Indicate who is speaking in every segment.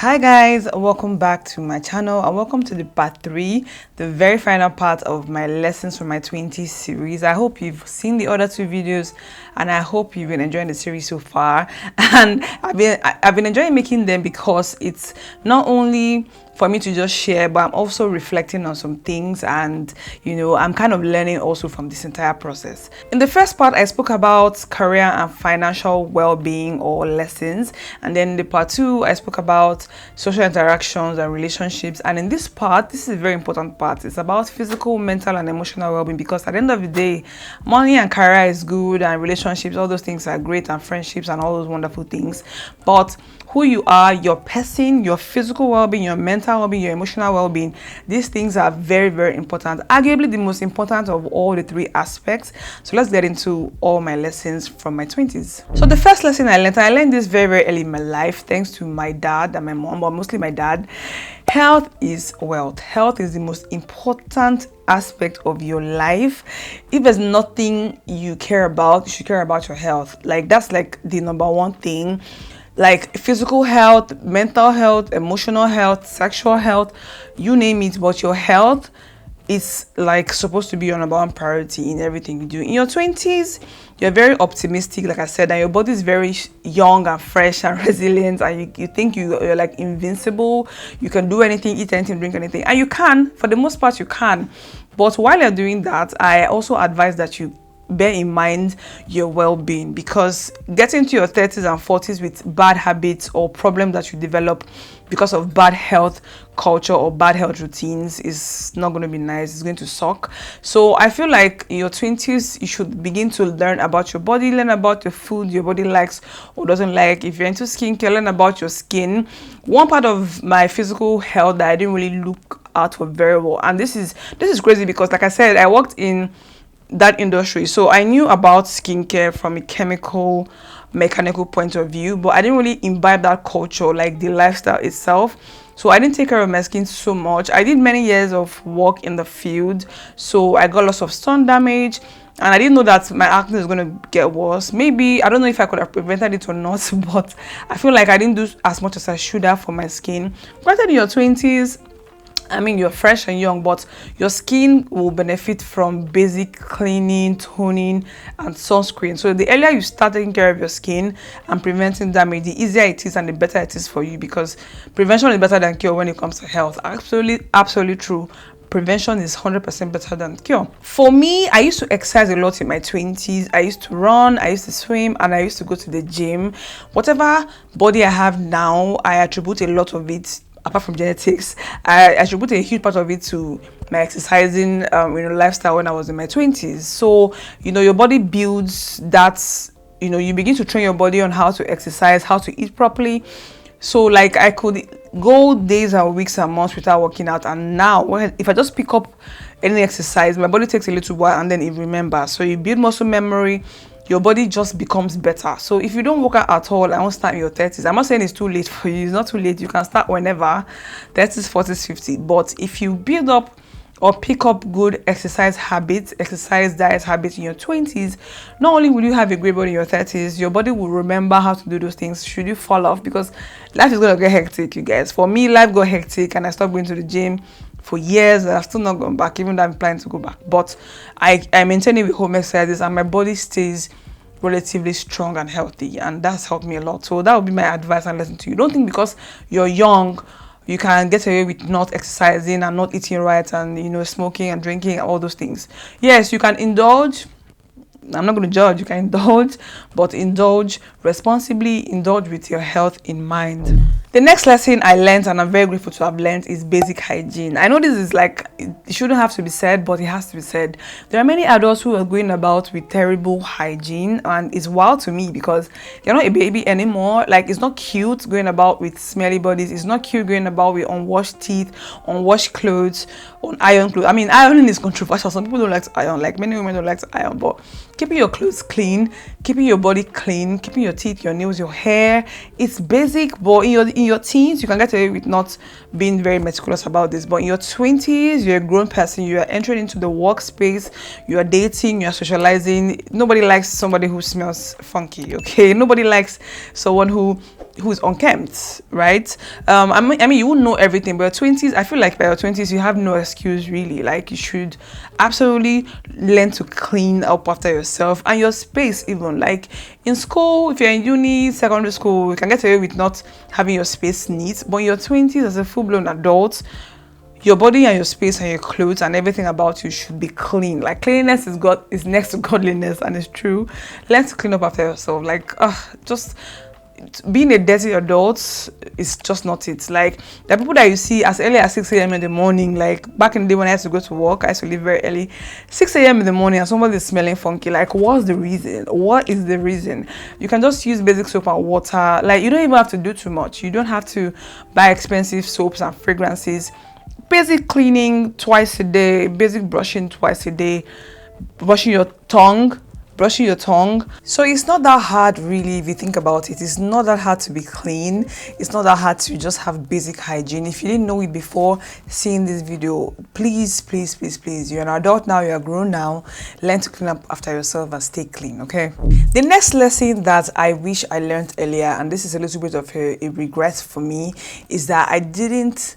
Speaker 1: Hi guys, welcome back to my channel and welcome to the part 3, the very final part of my lessons from my 20s series. I hope you've seen the other two videos and I hope you've been enjoying the series so far. And I've been enjoying making them because it's not only for me to just share, but I'm also reflecting on some things, and I'm kind of learning also from this entire process. In the first part, I spoke about career and financial well-being or lessons, and then in the part 2 I spoke about social interactions and relationships. And in this part, this is a very important part, it's about physical, mental and emotional well-being, because at the end of the day, money and career is good, and relationships, all those things are great, and friendships and all those wonderful things, but who you are, your person, your physical well-being, your mental well-being, your emotional well-being, these things are very, very important. Arguably the most important of all the three aspects. So let's get into all my lessons from my 20s. So the first lesson I learned this very, very early in my life, thanks to my dad and my mom, but mostly my dad. Health is wealth. Health is the most important aspect of your life. If there's nothing you care about, you should care about your health. Like, that's like the number one thing. Like physical health, mental health, emotional health, sexual health, you name it, but your health is like supposed to be your number one priority in everything you do. In your 20s, you're very optimistic, like I said, and your body is very young and fresh and resilient, and you think you're like invincible. You can do anything, eat anything, drink anything, and you can, for the most part you can. But while you're doing that, I also advise that you bear in mind your well-being, because getting to your 30s and 40s with bad habits or problems that you develop because of bad health culture or bad health routines is not going to be nice. It's going to suck. So I feel like in your 20s you should begin to learn about your body, learn about the food your body likes or doesn't like. If you're into skincare, learn about your skin. One part of my physical health that I didn't really look out for very well, and this is crazy, because like I said, I worked in that industry, so I knew about skincare from a chemical mechanical point of view, but I didn't really imbibe that culture, like the lifestyle itself. So I didn't take care of my skin so much. I did many years of work in the field, so I got lots of sun damage, and I didn't know that my acne is going to get worse. Maybe, I don't know if I could have prevented it or not, but I feel like I didn't do as much as I should have for my skin. Granted, in your 20s, I mean, you're fresh and young, but your skin will benefit from basic cleaning, toning, and sunscreen. So the earlier you start taking care of your skin and preventing damage, the easier it is and the better it is for you, because prevention is better than cure when it comes to health. Absolutely true. Prevention is 100% better than cure. For me, I used to exercise a lot in my 20s. I used to run, I used to swim, and I used to go to the gym. Whatever body I have now, I attribute a lot of it, apart from genetics, I attribute a huge part of it to my exercising lifestyle when I was in my 20s. So your body builds that, you begin to train your body on how to exercise, how to eat properly. So like, I could go days and weeks and months without working out, and now if I just pick up any exercise, my body takes a little while and then it remembers. So you build muscle memory, your body just becomes better. So if you don't work out at all, I won't start in your 30s. I'm not saying it's too late for you. It's not too late. You can start whenever, 30s, 40s, 50s. But if you build up or pick up good exercise habits, exercise diet habits in your 20s, not only will you have a great body in your 30s, your body will remember how to do those things should you fall off, because life is going to get hectic, you guys. For me, life got hectic and I stopped going to the gym for years, and I've still not gone back, even though I'm planning to go back. But I maintain it with home exercises, and my body stays relatively strong and healthy, and that's helped me a lot. So that would be my advice and lesson to you. Don't think because you're young you can get away with not exercising and not eating right and smoking and drinking and all those things. Yes, you can indulge. I'm not going to judge. You can indulge, but indulge responsibly, indulge with your health in mind. The next lesson I learned, and I'm very grateful to have learned, is basic hygiene. I know this is like, it shouldn't have to be said, but it has to be said. There are many adults who are going about with terrible hygiene, and it's wild to me because you're not a baby anymore. Like, it's not cute going about with smelly bodies. It's not cute going about with unwashed teeth, unwashed clothes, unironed clothes. I mean, ironing is controversial. Some people don't like to iron. Like, many women don't like to iron, but keeping your clothes clean, keeping your body clean, keeping your teeth, your nails, your hair. It's basic, but in your teens, you can get away with not being very meticulous about this. But in your 20s, you're a grown person, you are entering into the workspace, you are dating, you are socializing. Nobody likes somebody who smells funky, okay? Nobody likes someone who's unkempt, right? I mean, you won't know everything, but your 20s, I feel like by your 20s, you have no excuse really. Like, you should absolutely learn to clean up after yourself and your space even. Like, in school, if you're in uni, secondary school, you can get away with not having your space neat, but in your 20s, as a full-blown adult, your body and your space and your clothes and everything about you should be clean. Like, cleanliness is next to godliness, and it's true. Learn to clean up after yourself. Like, just being a dirty adult is just not it. Like, the people that you see as early as 6 a.m. in the morning, like back in the day when I used to go to work, I used to leave very early, 6 a.m. in the morning, and somebody is smelling funky. Like, what's the reason? What is the reason? You can just use basic soap and water. Like, you don't even have to do too much. You don't have to buy expensive soaps and fragrances. Basic cleaning twice a day, basic brushing twice a day, brushing your tongue. So it's not that hard really if you think about it. It's not that hard to be clean. It's not that hard to just have basic hygiene. If you didn't know it before seeing this video, please, you're an adult now, you're grown now, learn to clean up after yourself and stay clean, okay? The next lesson that I wish I learned earlier, and this is a little bit of a regret for me, is that I didn't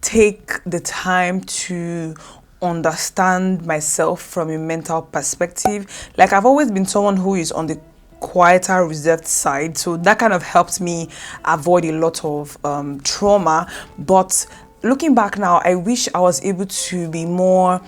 Speaker 1: take the time to understand myself from a mental perspective. Like, I've always been someone who is on the quieter, reserved side, so that kind of helped me avoid a lot of trauma. But looking back now, I wish I was able to be more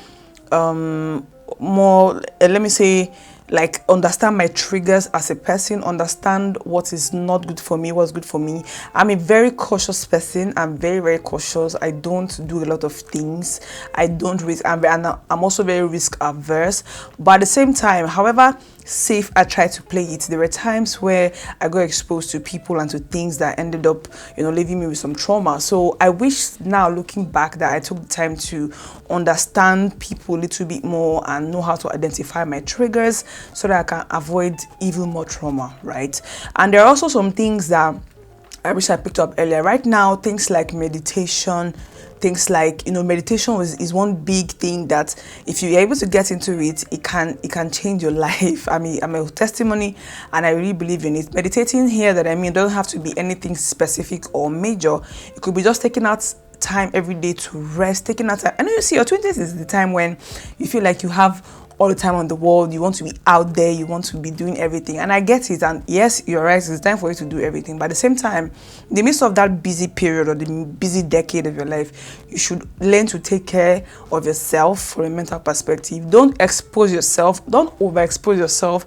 Speaker 1: let me say, like, understand my triggers as a person, understand what is not good for me, what's good for me. I'm a very cautious person. I'm very cautious. I don't do a lot of things. I don't risk, and I'm also very risk averse. But at the same time, however safe I try to play it, there were times where I got exposed to people and to things that ended up, leaving me with some trauma. So I wish now, looking back, that I took the time to understand people a little bit more and know how to identify my triggers so that I can avoid even more trauma, right? And there are also some things that I wish I picked up earlier. Right now, things like meditation, things like, meditation is one big thing that if you're able to get into it, it can change your life. I mean, I'm a testimony and I really believe in it. Meditating here, that I mean, doesn't have to be anything specific or major. It could be just taking out time every day to rest, taking out time. I know you see your 20s is the time when you feel like you have all the time on the world, you want to be out there, you want to be doing everything, and I get it. And yes, you're right, it's time for you to do everything, but at the same time, in the midst of that busy period or the busy decade of your life, you should learn to take care of yourself from a mental perspective. Don't overexpose yourself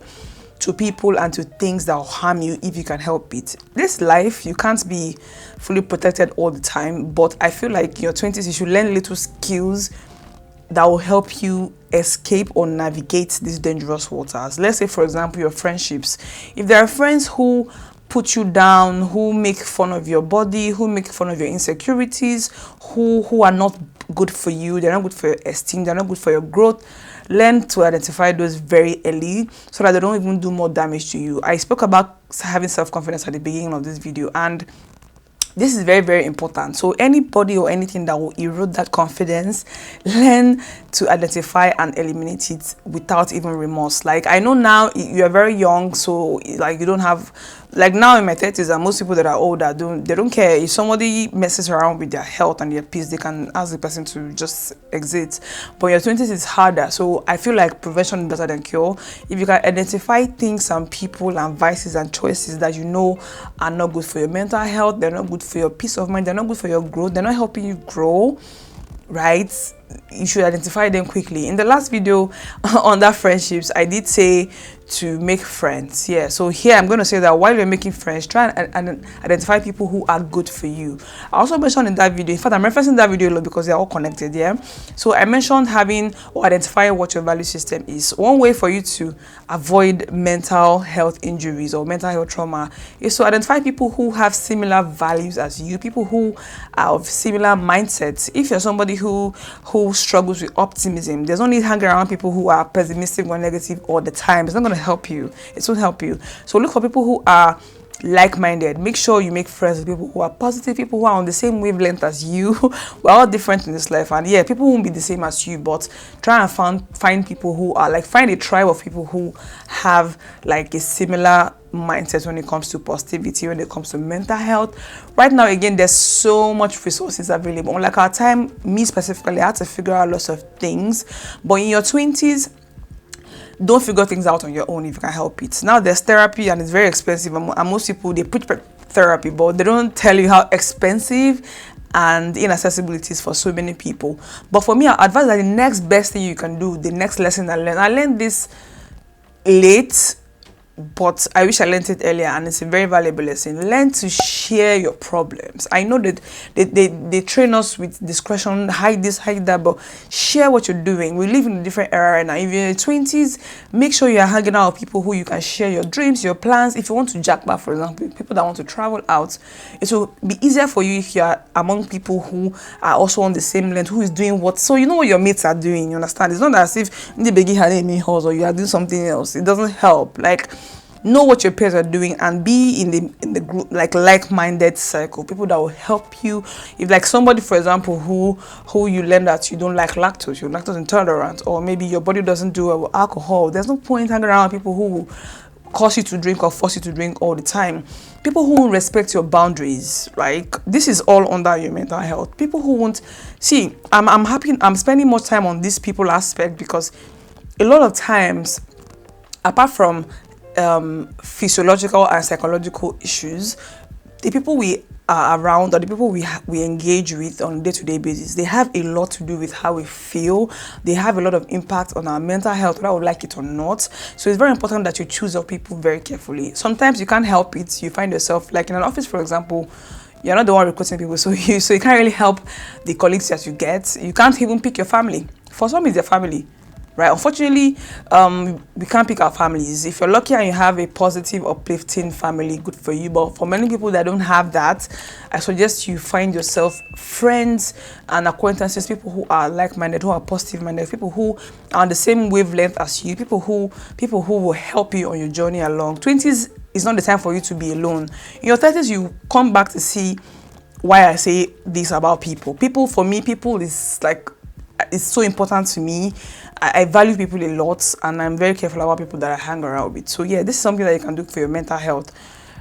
Speaker 1: to people and to things that will harm you if you can help it. This life, you can't be fully protected all the time, but I feel like in your 20s, you should learn little skills that will help you escape or navigate these dangerous waters. Let's say, for example, your friendships. If there are friends who put you down, who make fun of your body, who make fun of your insecurities, who are not good for you, they're not good for your esteem, they're not good for your growth, learn to identify those very early so that they don't even do more damage to you. I spoke about having self-confidence at the beginning of this video, and this is very important. So anybody or anything that will erode that confidence, learn to identify and eliminate it without even remorse. Like, I know now you're very young, so like you don't have, like now in my 30s, and most people that are older they don't care if somebody messes around with their health and their peace. They can ask the person to just exit. But your 20s is harder, so I feel like prevention is better than cure. If you can identify things and people and vices and choices that you know are not good for your mental health, they're not good for your peace of mind, they're not good for your growth, they're not helping you grow, right? You should identify them quickly. In the last video on that friendships, I did say to make friends. Yeah, so here I'm going to say that while you're making friends, try and identify people who are good for you. I also mentioned in that video, in fact I'm referencing that video a lot because they're all connected. Yeah, so I mentioned having or identifying what your value system is. One way for you to avoid mental health injuries or mental health trauma is to identify people who have similar values as you, people who are of similar mindsets. If you're somebody who struggles with optimism, there's no need hanging around people who are pessimistic or negative all the time. It's not going to help you. It won't help you. So look for people who are like-minded. Make sure you make friends with people who are positive, people who are on the same wavelength as you. We're all different in this life, and yeah, people won't be the same as you, but try and find people who are like, find a tribe of people who have like a similar mindset when it comes to positivity, when it comes to mental health. Right now, again, there's so much resources available. Unlike our time, me specifically, I had to figure out lots of things, but in your 20s, don't figure things out on your own if you can help it. Now there's therapy, and it's very expensive, and most people, they preach therapy, but they don't tell you how expensive and inaccessible it is for so many people. But for me, I advise that the next best thing you can do, the next lesson I learned this late, but I wish I learned it earlier, and it's a very valuable lesson. Learn to share your problems. I know that they train us with discretion, hide this, hide that, but share what you're doing. We live in a different era right now. If you're in your 20s, make sure you're hanging out with people who you can share your dreams, your plans. If you want to jackpot, for example, people that want to travel out, it will be easier for you if you're among people who are also on the same length, who is doing what. So you know what your mates are doing, you understand? It's not as if the begin having me or you are doing something else. It doesn't help. Like, know what your peers are doing and be in the group, like-minded circle, people that will help you. If like somebody, for example, who you learn that you don't like lactose, you're lactose intolerant, or maybe your body doesn't do well with alcohol, there's no point hanging around people who will cause you to drink or force you to drink all the time. People who will respect your boundaries, right? This is all under your mental health. People who won't see, I'm spending more time on this people aspect because a lot of times, apart from physiological and psychological issues, the people we are around or the people we engage with on a day-to-day basis, they have a lot to do with how we feel. They have a lot of impact on our mental health, whether we like it or not. So it's very important that you choose your people very carefully. Sometimes you can't help it. You find yourself, like in an office, for example, you're not the one recruiting people, so you can't really help the colleagues that you get. You can't even pick your family. For some, it's their family. Right. Unfortunately, we can't pick our families. If you're lucky and you have a positive, uplifting family, good for you. But for many people that don't have that, I suggest you find yourself friends and acquaintances, people who are like-minded, who are positive-minded, people who are on the same wavelength as you, people who will help you on your journey along. 20s is not the time for you to be alone. In your 30s, you come back to see why I say this about people. For me, people is like, it's so important to me. I value people a lot, and I'm very careful about people that I hang around with. So yeah, this is something that you can do for your mental health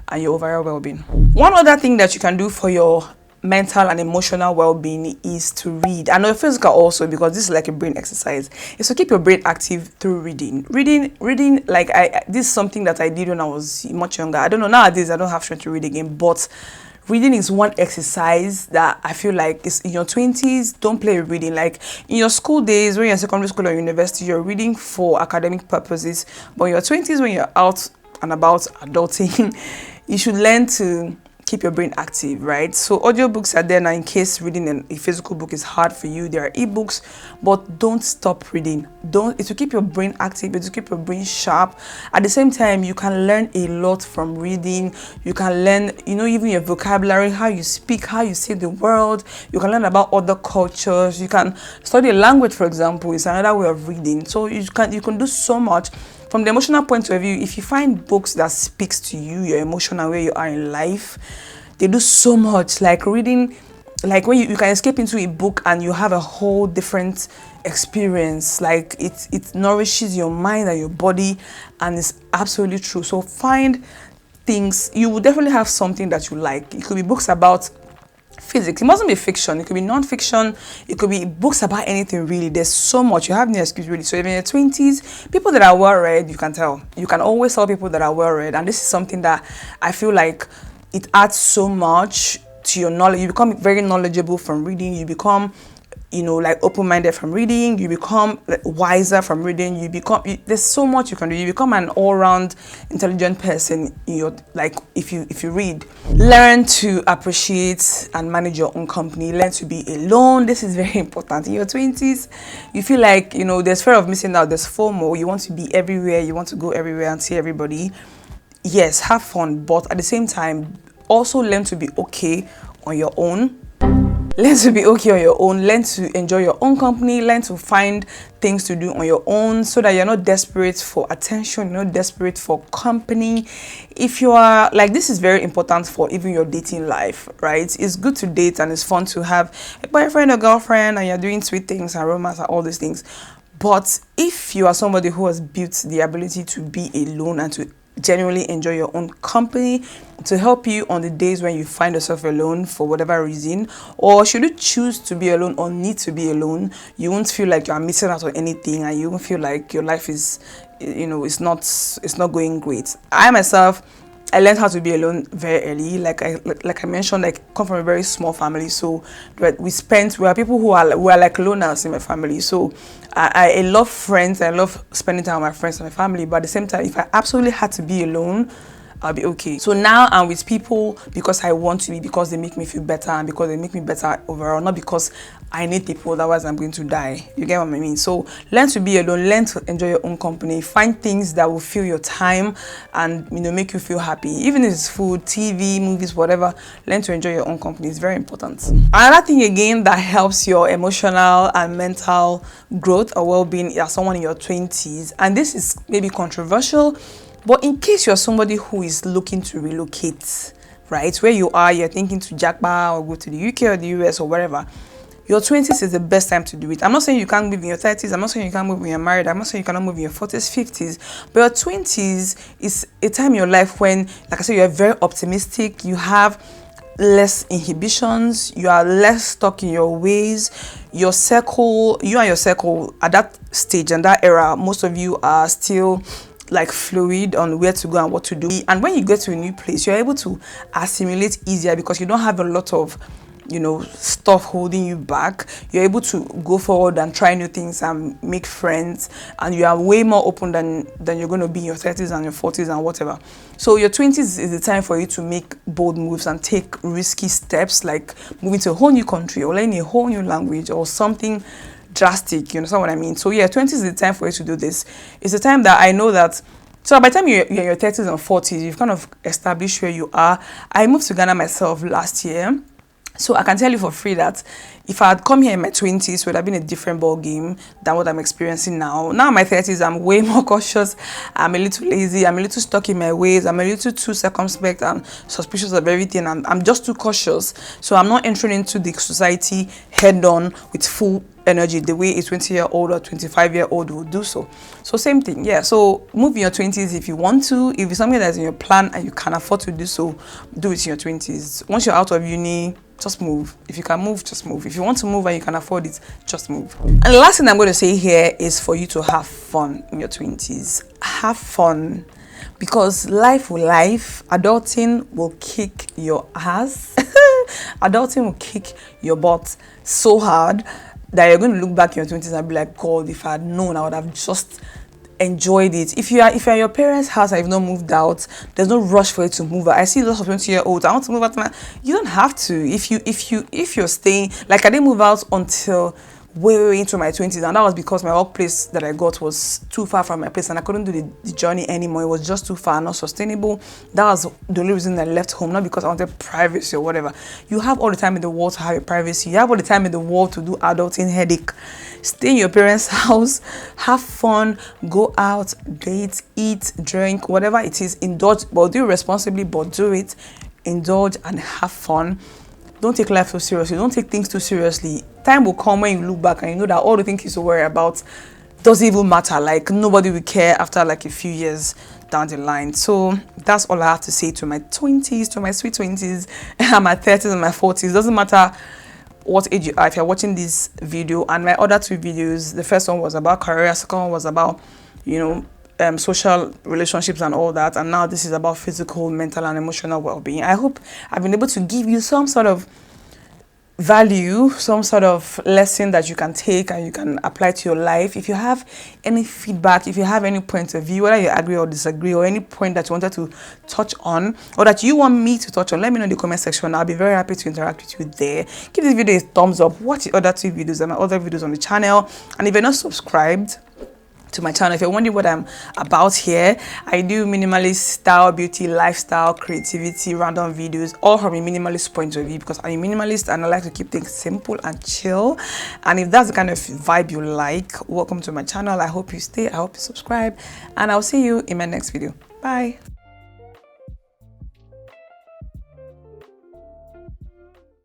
Speaker 1: and your overall well-being. One other thing that you can do for your mental and emotional well-being is to read, and your physical also, because this is like a brain exercise, is to keep your brain active through reading. Like this is something that I did when I was much younger. I don't know, nowadays I don't have strength to read again, but reading is one exercise that I feel like is in your 20s. Don't play with reading. Like in your school days, when you're in secondary school or university, you're reading for academic purposes. But in your 20s, when you're out and about adulting, you should learn to keep your brain active, right? So audiobooks are there now in case reading a physical book is hard for you. There are ebooks, but don't stop reading. It will keep your brain active, it will keep your brain sharp. At the same time, you can learn a lot from reading. You can learn, even your vocabulary, how you speak, how you see the world. You can learn about other cultures. You can study a language, for example. It's another way of reading. So you can do so much. From the emotional point of view, if you find books that speaks to you, your emotion and where you are in life, they do so much. Like reading, like when you can escape into a book and you have a whole different experience. Like it nourishes your mind and your body, and it's absolutely true. So find things, you will definitely have something that you like. It could be books about physics. It mustn't be fiction. It could be non-fiction. It could be books about anything, really. There's so much. You have no excuse, really. So if in your 20s, people that are well-read, you can tell. You can always tell people that are well-read. And this is something that I feel like it adds so much to your knowledge. You become very knowledgeable from reading. You become you know, like open-minded from reading, you become like, wiser from reading, there's so much you can do. You become an all-round intelligent person in your, like, if you read. Learn to appreciate and manage your own company. Learn to be alone. This is very important. In your 20s, you feel like, you know, there's fear of missing out, there's FOMO, you want to be everywhere, you want to go everywhere and see everybody. Yes, have fun, but at the same time, also learn to be okay on your own. Learn to be okay on your own. Learn to enjoy your own company. Learn to find things to do on your own so that you're not desperate for attention, you're not desperate for company. If you are, like, this is very important for even your dating life, right? It's good to date and it's fun to have a boyfriend or girlfriend and you're doing sweet things and romance and all these things. But if you are somebody who has built the ability to be alone and to genuinely enjoy your own company, to help you on the days when you find yourself alone for whatever reason, or should you choose to be alone or need to be alone, you won't feel like you are missing out on anything and you won't feel like your life is, you know, it's not going great. I myself, I learned how to be alone very early. Like I mentioned, like, come from a very small family, so we are people who are like loners in my family. So I love friends. I love spending time with my friends and my family. But at the same time, if I absolutely had to be alone, I'll be okay. So now I'm with people because I want to be, because they make me feel better and because they make me better overall, not because I need people, otherwise I'm going to die. You get what I mean? So learn to be alone, learn to enjoy your own company, find things that will fill your time and, you know, make you feel happy. Even if it's food, TV, movies, whatever, learn to enjoy your own company. It's very important. Another thing again that helps your emotional and mental growth or well-being as someone in your 20s, and this is maybe controversial, but in case you're somebody who is looking to relocate, right, where you are, you're thinking to Japan or go to the UK or the US or wherever, your 20s is the best time to do it. I'm not saying you can't move in your 30s. I'm not saying you can't move when you're married. I'm not saying you cannot move in your 40s, 50s. But your 20s is a time in your life when, like I said, you're very optimistic. You have less inhibitions. You are less stuck in your ways. Your circle, you and your circle at that stage and that era, most of you are still like fluid on where to go and what to do. And when you get to a new place, you're able to assimilate easier because you don't have a lot of, you know, stuff holding you back. You're able to go forward and try new things and make friends, and you are way more open than you're going to be in your 30s and your 40s and whatever. So your 20s is the time for you to make bold moves and take risky steps, like moving to a whole new country or learning a whole new language or something drastic. You understand what I mean? So yeah, 20s is the time for you to do this. It's the time that I know that, so by the time you're in your 30s and 40s, you've kind of established where you are. I moved to Ghana myself last year. So I can tell you for free that if I had come here in my 20s, it would have been a different ball game than what I'm experiencing now. Now in my 30s, I'm way more cautious. I'm a little lazy. I'm a little stuck in my ways. I'm a little too circumspect and suspicious of everything. I'm just too cautious. So I'm not entering into the society head on with full energy the way a 20-year-old or 25-year-old would do so. So same thing, yeah. So move in your 20s if you want to. If it's something that's in your plan and you can afford to do so, do it in your 20s. Once you're out of uni, just move. If you can move, just move. If you want to move and you can afford it, just move. And the last thing I'm going to say here is for you to have fun in your 20s. Have fun, because life will life. Adulting will kick your ass. Adulting will kick your butt so hard that you're going to look back in your 20s and be like, God, if I had known, I would have just enjoyed it. If you're in your parents' house and you've not moved out, there's no rush for you to move out. I see lots of 20-year-olds, I want to move out. You don't have to. If you're staying, like I didn't move out until way into my 20s, and that was because my workplace that I got was too far from my place and I couldn't do the journey anymore. It was just too far, not sustainable. That was the only reason I left home, not because I wanted privacy or whatever. You have all the time in the world to have your privacy. You have all the time in the world to do adulting headache. Stay in your parents' house, have fun, go out, date, eat, drink, whatever it is, indulge, but do it responsibly, but do it, indulge and have fun. Don't take life so seriously. Don't take things too seriously. Time will come when you look back and you know that all the things you used to worry about doesn't even matter. Like nobody will care after like a few years down the line. So that's all I have to say to my 20s, to my sweet 20s, and my 30s and my 40s. Doesn't matter what age you are. If you're watching this video, and my other two videos, the first one was about career, second one was about, you know, social relationships and all that, and now this is about physical, mental and emotional well-being. I hope I've been able to give you some sort of value, some sort of lesson that you can take and you can apply to your life. If you have any feedback, if you have any point of view, whether you agree or disagree, or any point that you wanted to touch on or that you want me to touch on, let me know in the comment section. I'll be very happy to interact with you there. Give this video a thumbs up, watch the other 2 videos and my other videos on the channel, and if you're not subscribed to my channel, if you're wondering what I'm about here, I do minimalist style, beauty, lifestyle, creativity, random videos, all from a minimalist point of view, because I'm a minimalist and I like to keep things simple and chill. And if that's the kind of vibe you like, welcome to my channel. I hope you stay, I hope you subscribe, and I'll see you in my next video. Bye.